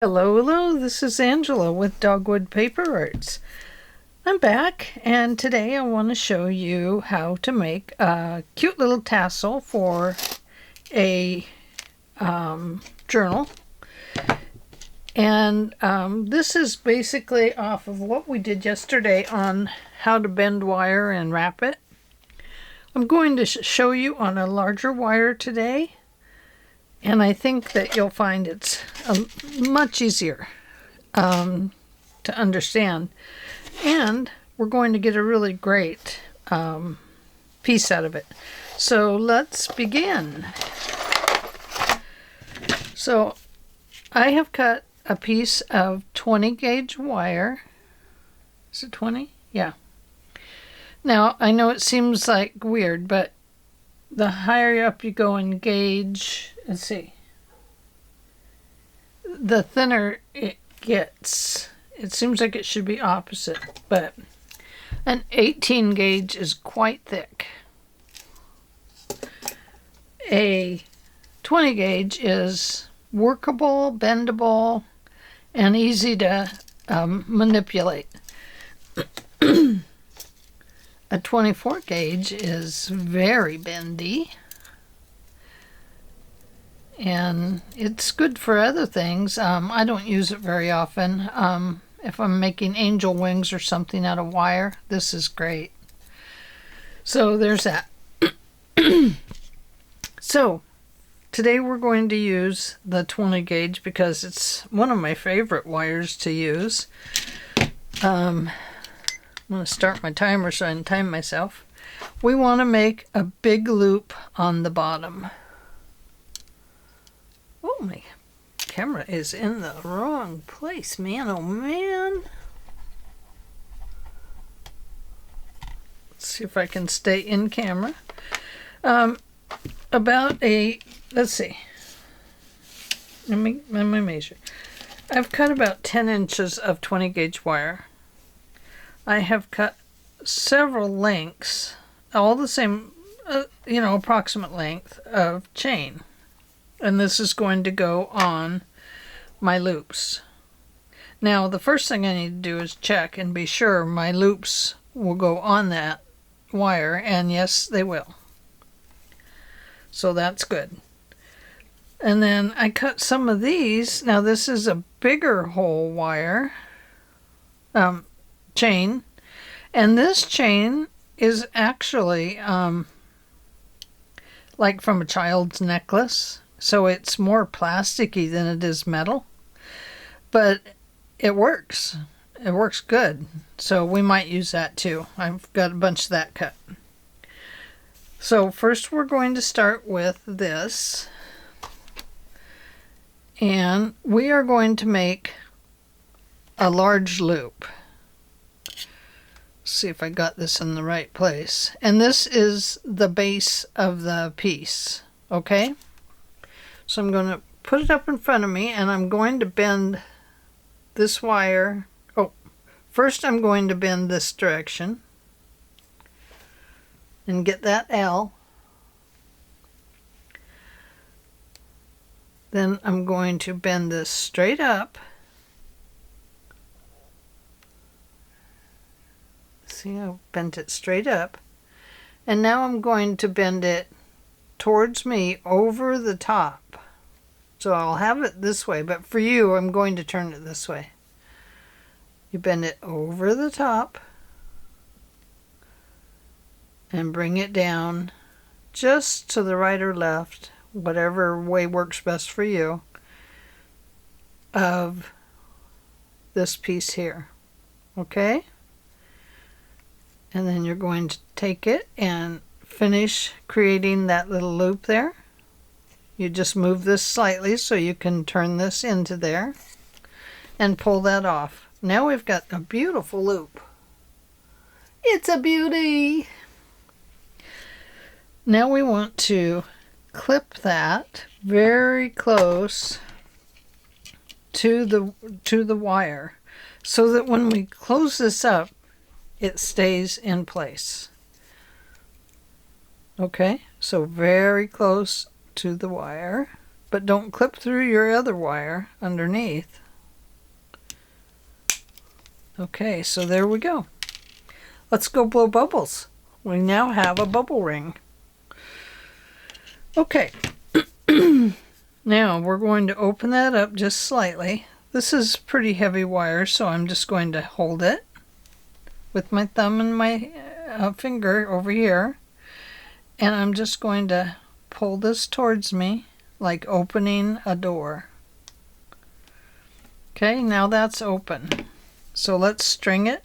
Hello, this is Angela with Dogwood Paper Arts. I'm back, and today I want to show you how to make a cute little tassel for a journal. And this is basically off of what we did yesterday on how to bend wire and wrap it. I'm going to show you on a larger wire today. And I think that you'll find it's much easier to understand. And we're going to get a really great piece out of it. So let's begin. So I have cut a piece of 20 gauge wire. Is it 20? Yeah. Now, I know it seems like weird, but the higher up you go in gauge, let's see, the thinner it gets. It seems like it should be opposite, but an 18 gauge is quite thick. A 20 gauge is workable, bendable, and easy to manipulate. A 24 gauge is very bendy, and it's good for other things. I don't use it very often. If I'm making angel wings or something out of wire, this is great. So there's that. So today we're going to use the 20 gauge because it's one of my favorite wires to use. I'm going to start my timer so I can time myself. We want to make a big loop on the bottom. Oh, my camera is in the wrong place, man. Oh, man. Let's see if I can stay in camera. Let's see. Let me measure. I've cut about 10 inches of 20 gauge wire. I have cut several lengths, all the same, approximate length of chain. And this is going to go on my loops. Now, the first thing I need to do is check and be sure my loops will go on that wire, and yes, they will. So that's good. And then I cut some of these. Now, this is a bigger hole wire. Chain, and this chain is actually like from a child's necklace, so it's more plasticky than it is metal, but it works good, so we might use that too. I've got a bunch of that cut. So first we're going to start with this, and we are going to make a large loop. See if I got this in the right place. And this is the base of the piece, okay? So I'm going to put it up in front of me, and I'm going to bend this wire. Oh, first I'm going to bend this direction and get that L. Then I'm going to bend this straight up. See, I bent it straight up, and now I'm going to bend it towards me over the top. So I'll have it this way, but for you, I'm going to turn it this way. You bend it over the top and bring it down just to the right or left, whatever way works best for you, of this piece here, okay? And then you're going to take it and finish creating that little loop there. You just move this slightly so you can turn this into there and pull that off. Now we've got a beautiful loop. It's a beauty! Now we want to clip that very close to the wire so that when we close this up, it stays in place. Okay, so very close to the wire, but don't clip through your other wire underneath. Okay, so there we go. Let's go blow bubbles. We now have a bubble ring. Okay. Now we're going to open that up just slightly. This is pretty heavy wire, so I'm just going to hold it with my thumb and my finger over here. And I'm just going to pull this towards me like opening a door. Okay, now that's open. So let's string it.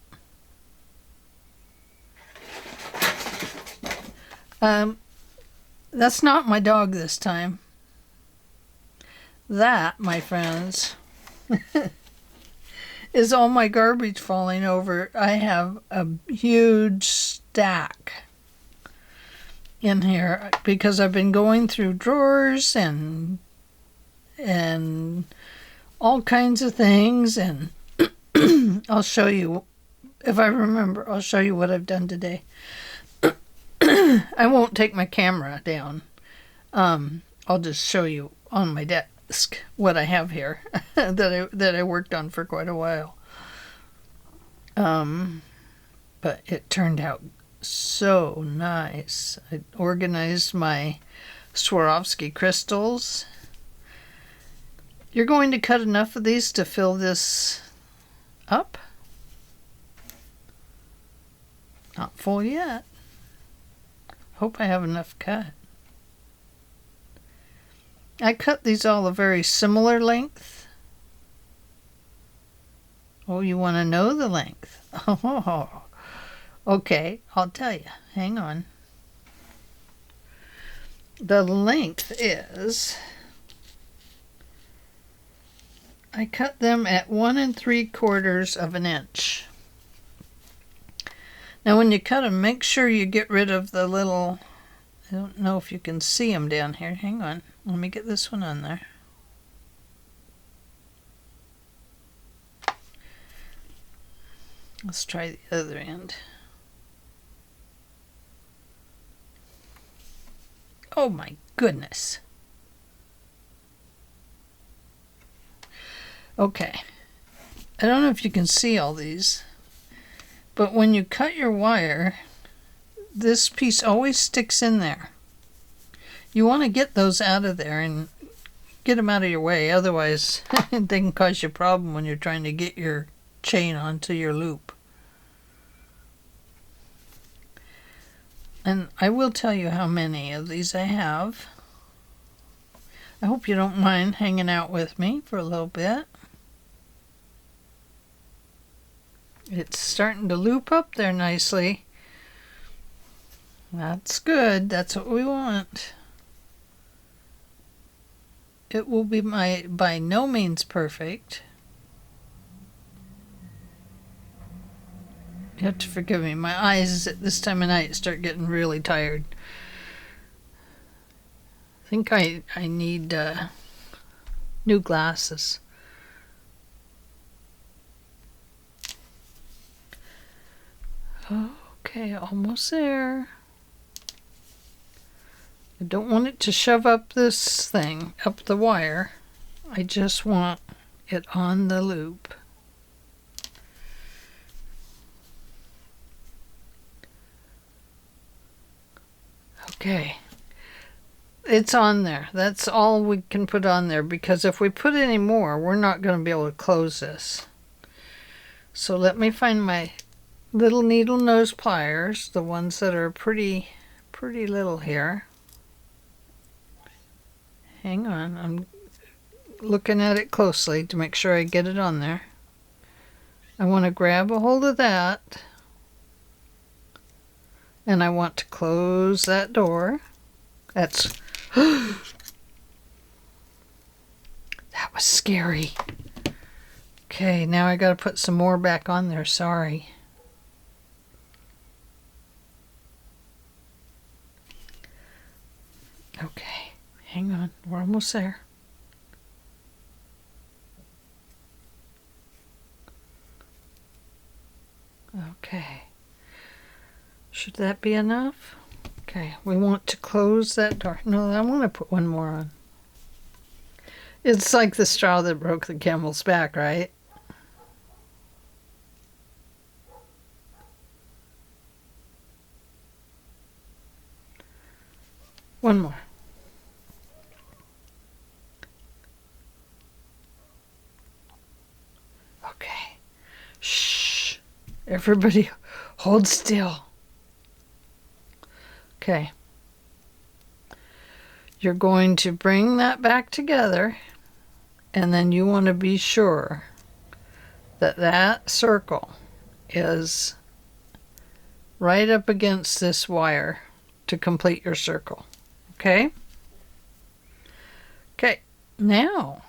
That's not my dog this time. That, my friends, is all my garbage falling over. I have a huge stack in here because I've been going through drawers and all kinds of things, and I'll show you, if I remember, I'll show you what I've done today. I won't take my camera down. I'll just show you on my desk what I have here that I worked on for quite a while. But it turned out so nice. I organized my Swarovski crystals. You're going to cut enough of these to fill this up. Not full yet. Hope I have enough cut. I cut these all a very similar length. Oh, you want to know the length? Oh, okay, I'll tell you. Hang on. The length is, I cut them at 1 3/4 of an inch. Now when you cut them, make sure you get rid of the little, I don't know if you can see them down here. Hang on, let me get this one on there. Let's try the other end. Oh my goodness. Okay, I don't know if you can see all these, but when you cut your wire, this piece always sticks in there. You want to get those out of there and get them out of your way, otherwise they can cause you a problem when you're trying to get your chain onto your loop. And I will tell you how many of these I have. I hope you don't mind hanging out with me for a little bit. It's starting to loop up there nicely. That's good. That's what we want. It will be by no means perfect. You have to forgive me. My eyes at this time of night start getting really tired. I think I need new glasses. Okay, almost there. I don't want it to shove up this thing, up the wire. I just want it on the loop. Okay, it's on there. That's all we can put on there, because if we put any more, we're not going to be able to close this. So let me find my little needle nose pliers, the ones that are pretty little here. Hang on, I'm looking at it closely to make sure I get it on there. I want to grab a hold of that, and I want to close that door. That's that was scary. Okay, now I got to put some more back on there. Sorry. Okay, hang on, we're almost there. Okay, should that be enough? Okay, we want to close that door. No, I want to put one more on. It's like the straw that broke the camel's back, right? One more. Okay. Shh. Everybody hold still. Okay. You're going to bring that back together, and then you want to be sure that that circle is right up against this wire to complete your circle. Okay? Okay, now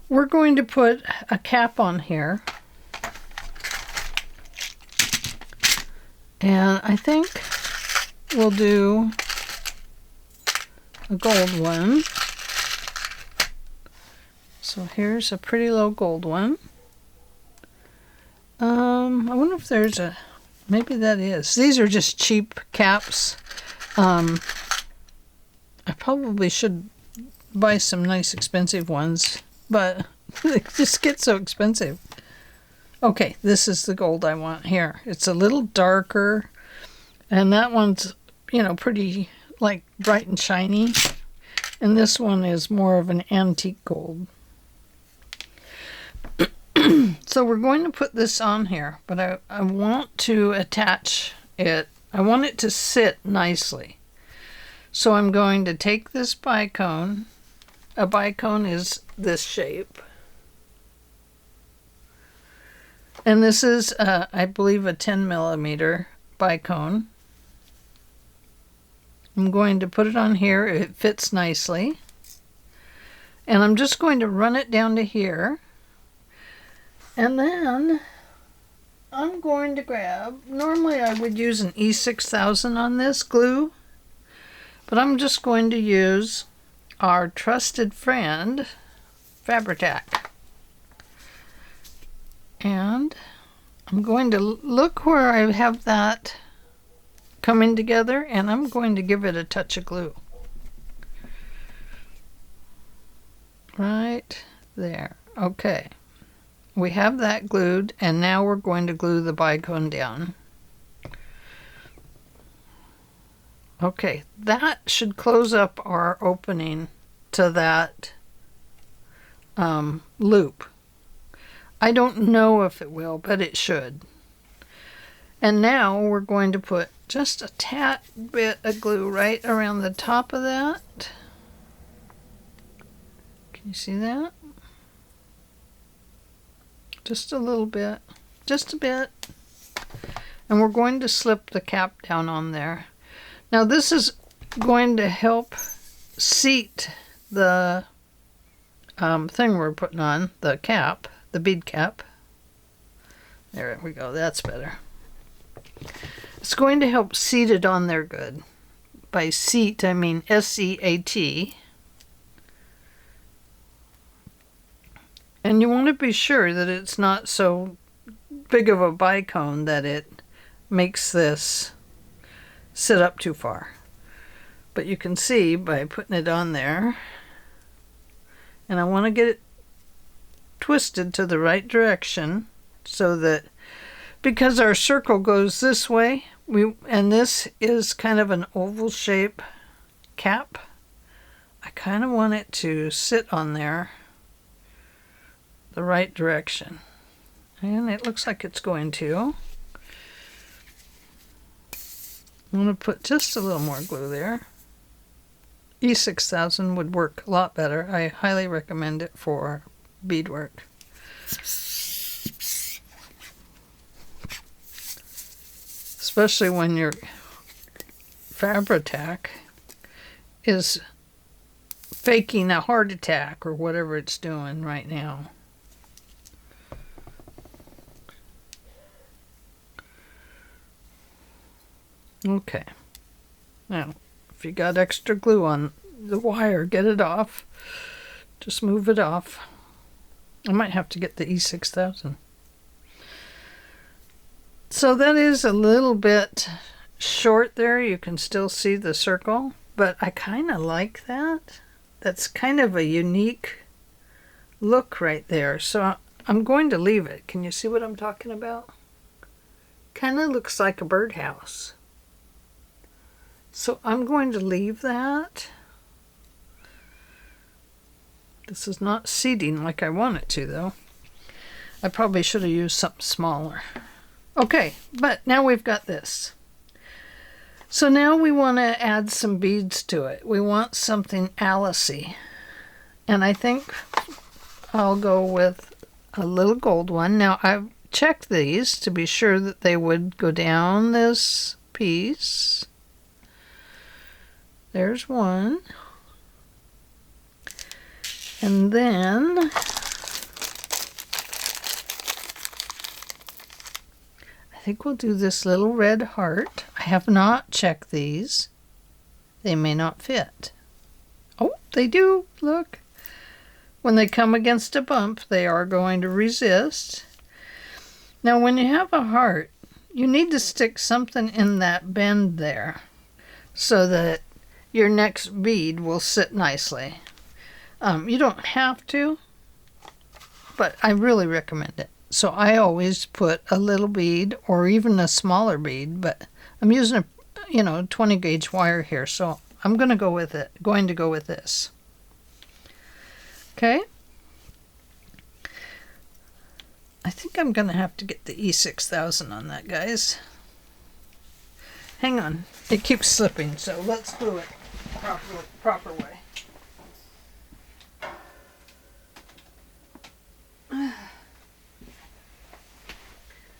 we're going to put a cap on here. And I think we'll do a gold one. So here's a pretty low gold one. I wonder if there's a, maybe that is. These are just cheap caps. I probably should buy some nice expensive ones, but they just get so expensive. Okay, this is the gold I want here. It's a little darker, and that one's, you know, pretty like bright and shiny. And this one is more of an antique gold. So we're going to put this on here, but I want to attach it. I want it to sit nicely. So I'm going to take this bicone. A bicone is this shape. And this is, I believe, a 10 millimeter bicone. I'm going to put it on here. It fits nicely. And I'm just going to run it down to here. And then I'm going to grab, normally I would use an E6000 on this glue, but I'm just going to use our trusted friend, Fabri-Tac. And I'm going to look where I have that coming together, and I'm going to give it a touch of glue. Right there. Okay. We have that glued, and now we're going to glue the bicone down. Okay, that should close up our opening to that loop. I don't know if it will, but it should. And now we're going to put just a tad bit of glue right around the top of that. Can you see that? Just a little bit, just a bit. And we're going to slip the cap down on there. Now this is going to help seat the thing we're putting on, the cap, the bead cap. There we go, that's better. It's going to help seat it on there good. By seat, I mean S-E-A-T. And you want to be sure that it's not so big of a bicone that it makes this sit up too far. But you can see by putting it on there, and I want to get it twisted to the right direction so that, because our circle goes this way, and this is kind of an oval shape cap, I kind of want it to sit on there the right direction. And it looks like it's going to. I'm going to put just a little more glue there. E6000 would work a lot better. I highly recommend it for beadwork. Especially when your Fabri-Tac is faking a heart attack or whatever it's doing right now. Okay, now if you got extra glue on the wire, get it off. Just move it off. I might have to get the E6000. So that is a little bit short there. You can still see the circle, but I kind of like that. That's kind of a unique look right there. So I'm going to leave it. Can you see what I'm talking about? Kind of looks like a birdhouse. So I'm going to leave that. This is not seating like I want it to, though. I probably should have used something smaller. Okay, but now we've got this. So now we want to add some beads to it. We want something Alicey. And I think I'll go with a little gold one. Now I've checked these to be sure that they would go down this piece. There's one. And then I think we'll do this little red heart. I have not checked these. They may not fit. Oh, they do. Look. When they come against a bump, they are going to resist. Now, when you have a heart, you need to stick something in that bend there so that your next bead will sit nicely. You don't have to, but I really recommend it. So I always put a little bead or even a smaller bead, but I'm using a 20 gauge wire here, so I'm going to go with this. Okay. I think I'm going to have to get the E6000 on that, guys. Hang on. It keeps slipping, so let's glue it proper way.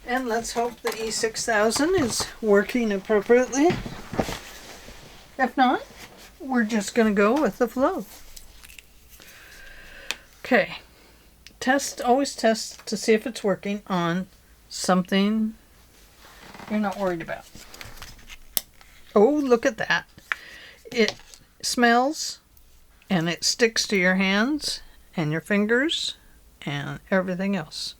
And let's hope the E6000 is working appropriately. If not, we're just going to go with the flow. Okay. Always test to see if it's working on something you're not worried about. Oh, look at that. It smells and it sticks to your hands and your fingers and everything else.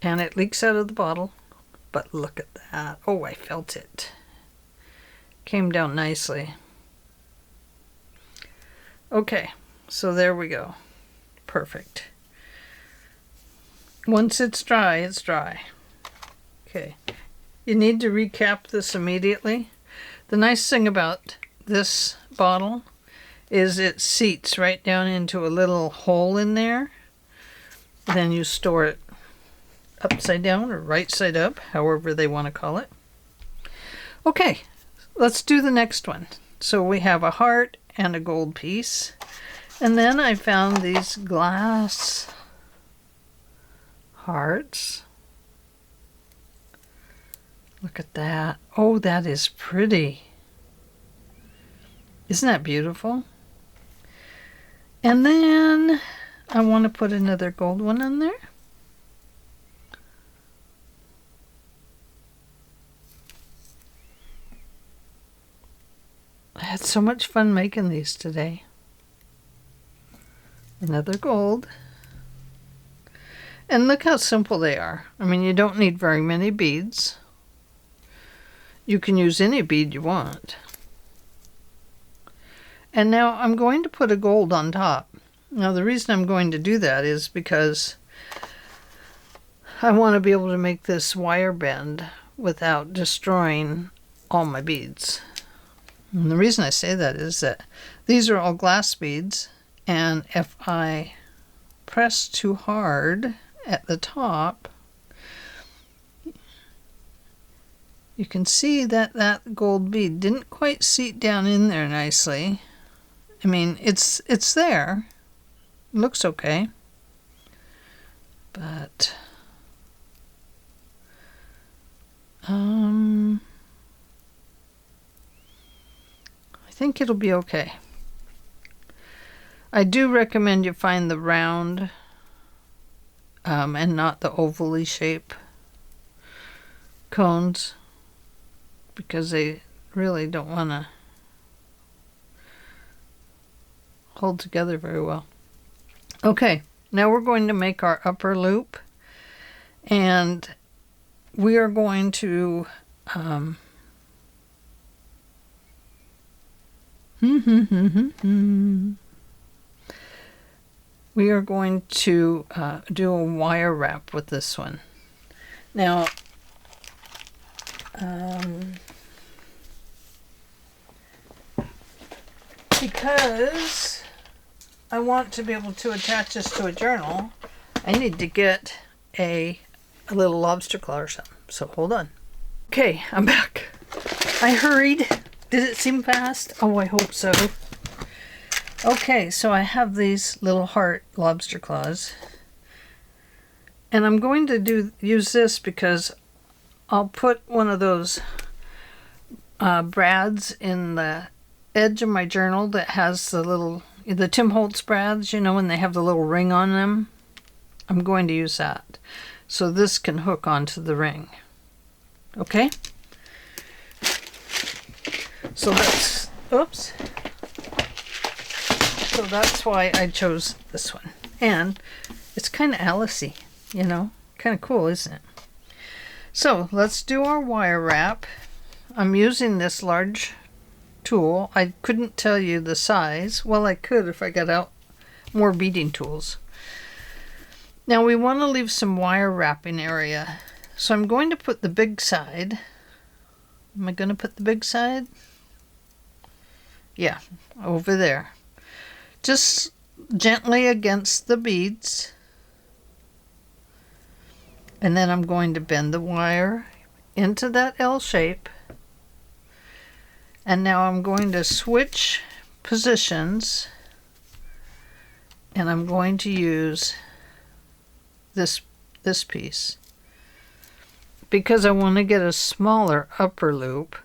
And it leaks out of the bottle, but look at that. Oh, I felt it. Came down nicely. Okay, so there we go. Perfect. Once it's dry, it's dry. Okay. You need to recap this immediately. The nice thing about this bottle is it seats right down into a little hole in there. Then you store it upside down or right side up, however they want to call it. Okay, let's do the next one. So we have a heart and a gold piece. And then I found these glass hearts. Look at that. Oh, that is pretty. Isn't that beautiful? And then I want to put another gold one on there. I had so much fun making these today. Another gold. And look how simple they are. I mean, you don't need very many beads. You can use any bead you want. And now I'm going to put a gold on top. Now the reason I'm going to do that is because I want to be able to make this wire bend without destroying all my beads. And the reason I say that is that these are all glass beads, and if I press too hard at the top, you can see that that gold bead didn't quite seat down in there nicely. I mean, it's there. It looks okay. But I think it'll be okay. I do recommend you find the round and not the ovally shape cones, because they really don't want to hold together very well. Okay, now we're going to make our upper loop, and we are going to we are going to do a wire wrap with this one. Now, Because I want to be able to attach this to a journal, I need to get a little lobster claw or something. So hold on. Okay, I'm back. I hurried. Did it seem fast? Oh, I hope so. Okay, so I have these little heart lobster claws. And I'm going to use this because I'll put one of those brads in the edge of my journal that has the Tim Holtz brads, you know, when they have the little ring on them. I'm going to use that. So this can hook onto the ring. Okay? So that's, oops. So that's why I chose this one. And it's kind of Alice-y, you know? Kind of cool, isn't it? So let's do our wire wrap. I'm using this large tool. I couldn't tell you the size. Well, I could if I got out more beading tools. Now we want to leave some wire wrapping area. So I'm going to put the big side. Am I going to put the big side? Yeah, over there. Just gently against the beads. And then I'm going to bend the wire into that L shape. And now I'm going to switch positions. And I'm going to use this piece. Because I want to get a smaller upper loop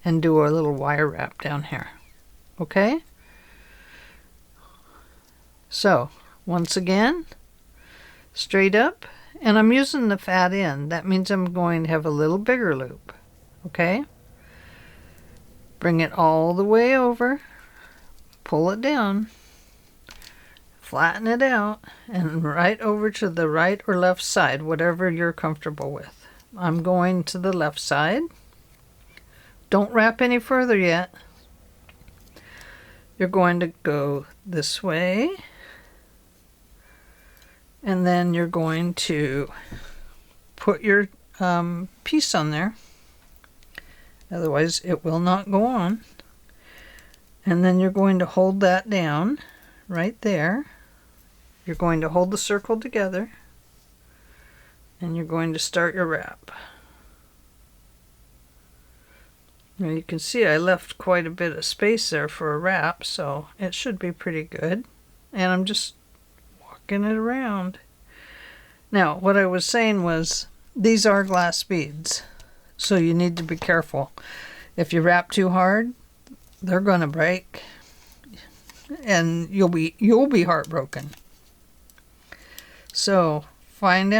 and do a little wire wrap down here. Okay? So, once again, straight up, and I'm using the fat end. That means I'm going to have a little bigger loop. Okay? Bring it all the way over, pull it down, flatten it out, and right over to the right or left side, whatever you're comfortable with. I'm going to the left side. Don't wrap any further yet. You're going to go this way. And then you're going to put your piece on there. Otherwise it will not go on. And then you're going to hold that down right there. You're going to hold the circle together. And you're going to start your wrap. Now you can see I left quite a bit of space there for a wrap, so it should be pretty good. And I'm just walking it around. Now, what I was saying was, these are glass beads, so you need to be careful. If you wrap too hard, they're going to break, and you'll be heartbroken. So, find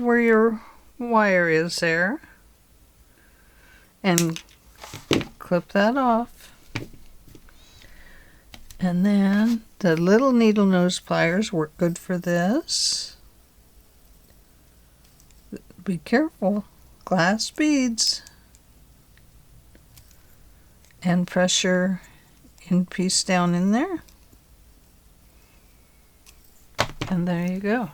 where your wire is there, and clip that off. And then the little needle nose pliers work good for this. Be careful, glass beads. And press your end piece down in there. And there you go.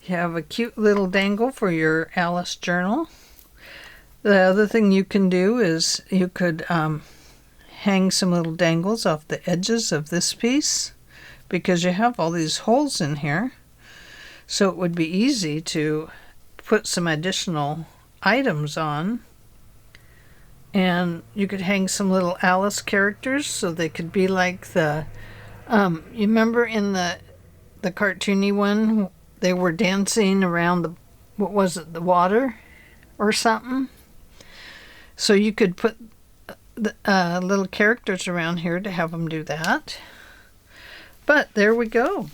You have a cute little dangle for your Alice journal. The other thing you can do is you could hang some little dangles off the edges of this piece, because you have all these holes in here, so it would be easy to put some additional items on. And you could hang some little Alice characters so they could be like the you remember in the cartoony one, they were dancing around the, what was it, the water or something? So you could put the little characters around here to have them do that. But there we go.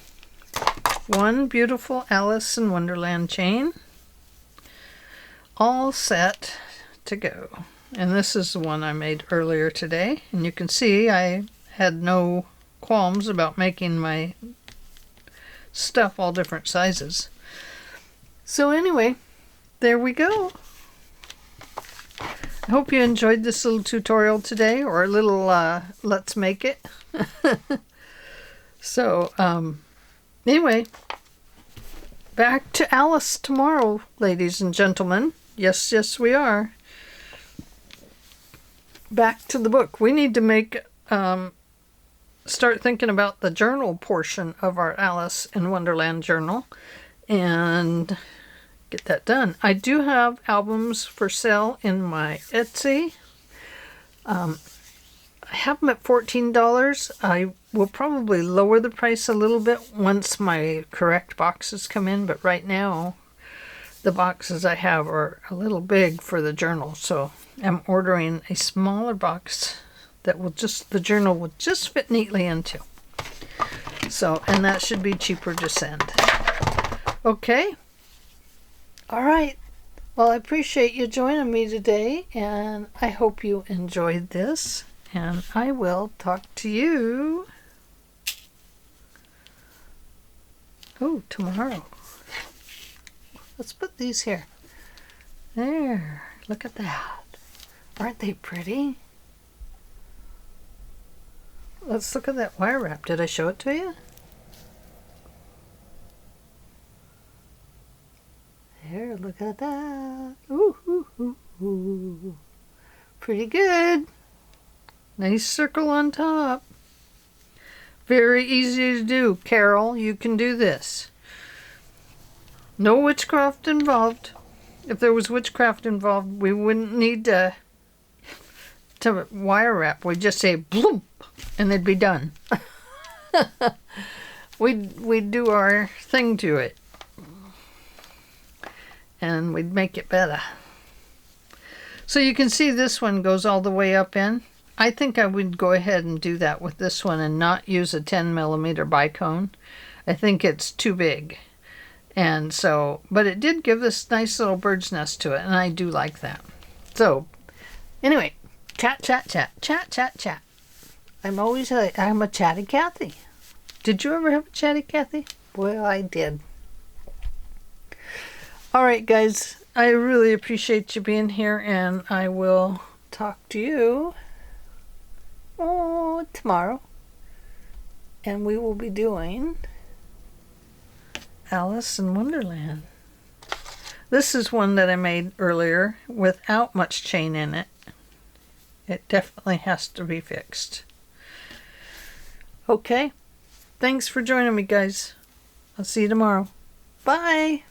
One beautiful Alice in Wonderland chain. All set to go. And this is the one I made earlier today. And you can see I had no qualms about making my stuff all different sizes. So anyway, there we go. I hope you enjoyed this little tutorial today, or a little let's make it. So anyway, back to Alice tomorrow, ladies and gentlemen. Yes, yes, we are. Back to the book. We need to make, start thinking about the journal portion of our Alice in Wonderland journal and get that done. I do have albums for sale in my Etsy. I have them at $14. I will probably lower the price a little bit once my correct boxes come in, but right now the boxes I have are a little big for the journal, so I'm ordering a smaller box that will just, the journal will just fit neatly into. So, and that should be cheaper to send. Okay. All right. Well, I appreciate you joining me today, and I hope you enjoyed this, and I will talk to you tomorrow. Let's put these here. There. Look at that. Aren't they pretty? Let's look at that wire wrap. Did I show it to you? There, look at that. Ooh, ooh, ooh, ooh. Pretty good. Nice circle on top. Very easy to do, Carol. You can do this. No witchcraft involved. If there was witchcraft involved, we wouldn't need to wire wrap. We'd just say bloop and it'd be done. we'd do our thing to it. And we'd make it better. So you can see this one goes all the way up in. I think I would go ahead and do that with this one and not use a 10mm bicone. I think it's too big. And so, but it did give this nice little bird's nest to it, and I do like that. So, anyway, chat, chat, chat, chat, chat, chat. I'm a chatty Cathy. Did you ever have a chatty Cathy? Well, I did. All right, guys, I really appreciate you being here, and I will talk to you tomorrow. And we will be doing Alice in Wonderland. This is one that I made earlier without much chain in it. It definitely has to be fixed. Okay. Thanks for joining me, guys. I'll see you tomorrow. Bye.